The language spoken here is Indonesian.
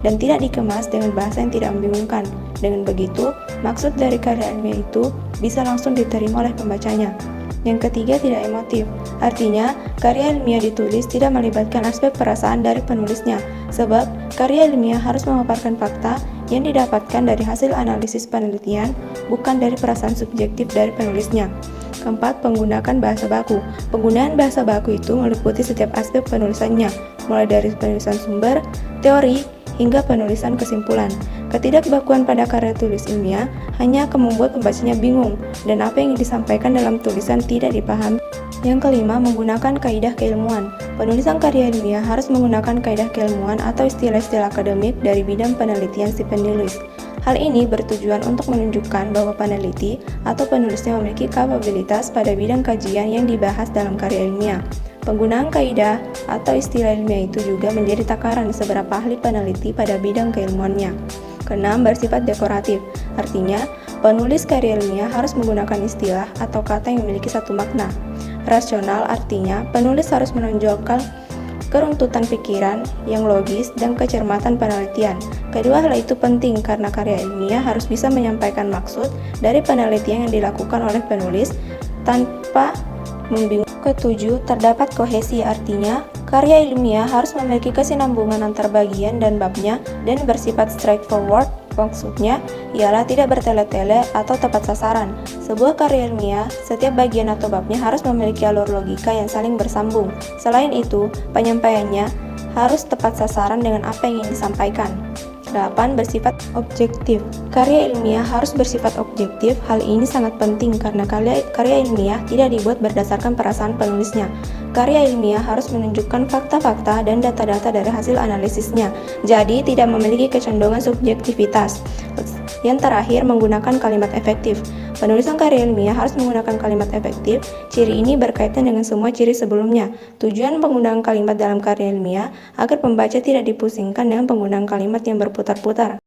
dan tidak dikemas dengan bahasa yang tidak membingungkan. Dengan begitu, maksud dari karya ilmiah itu bisa langsung diterima oleh pembacanya. Yang ketiga, tidak emotif. Artinya, karya ilmiah ditulis tidak melibatkan aspek perasaan dari penulisnya, sebab karya ilmiah harus memaparkan fakta yang didapatkan dari hasil analisis penelitian, bukan dari perasaan subjektif dari penulisnya. Keempat, menggunakan bahasa baku. Penggunaan bahasa baku itu meliputi setiap aspek penulisannya, mulai dari penulisan sumber, teori, hingga penulisan kesimpulan. Ketidakbakuan pada karya tulis ilmiah hanya akan membuat pembacanya bingung, dan apa yang disampaikan dalam tulisan tidak dipahami. Yang kelima, menggunakan kaidah keilmuan. Penulisan karya ilmiah harus menggunakan kaidah keilmuan atau istilah-istilah akademik dari bidang penelitian si penulis. Hal ini bertujuan untuk menunjukkan bahwa peneliti atau penulisnya memiliki kapabilitas pada bidang kajian yang dibahas dalam karya ilmiah. Penggunaan kaidah atau istilah ilmiah itu juga menjadi takaran seberapa ahli peneliti pada bidang keilmuannya. Keenam, bersifat dekoratif. Artinya, penulis karya ilmiah harus menggunakan istilah atau kata yang memiliki satu makna. Rasional artinya, penulis harus menonjolkan keruntutan pikiran yang logis dan kecermatan penelitian. Kedua hal itu penting karena karya ilmiah harus bisa menyampaikan maksud dari penelitian yang dilakukan oleh penulis tanpa membingungkan. Ketujuh, terdapat kohesi, artinya karya ilmiah harus memiliki kesinambungan antar bagian dan babnya dan bersifat straightforward. Maksudnya ialah tidak bertele-tele atau tepat sasaran. Sebuah karya ilmiah, setiap bagian atau babnya harus memiliki alur logika yang saling bersambung. Selain itu, penyampaiannya harus tepat sasaran dengan apa yang ingin disampaikan. 8. Bersifat objektif. Karya ilmiah harus bersifat objektif. Hal ini sangat penting karena karya ilmiah tidak dibuat berdasarkan perasaan penulisnya. Karya ilmiah harus menunjukkan fakta-fakta dan data-data dari hasil analisisnya, jadi tidak memiliki kecenderungan subjektivitas. Yang terakhir, menggunakan kalimat efektif. Penulisan karya ilmiah harus menggunakan kalimat efektif. Ciri ini berkaitan dengan semua ciri sebelumnya. Tujuan penggunaan kalimat dalam karya ilmiah agar pembaca tidak dipusingkan dengan penggunaan kalimat yang berputar-putar.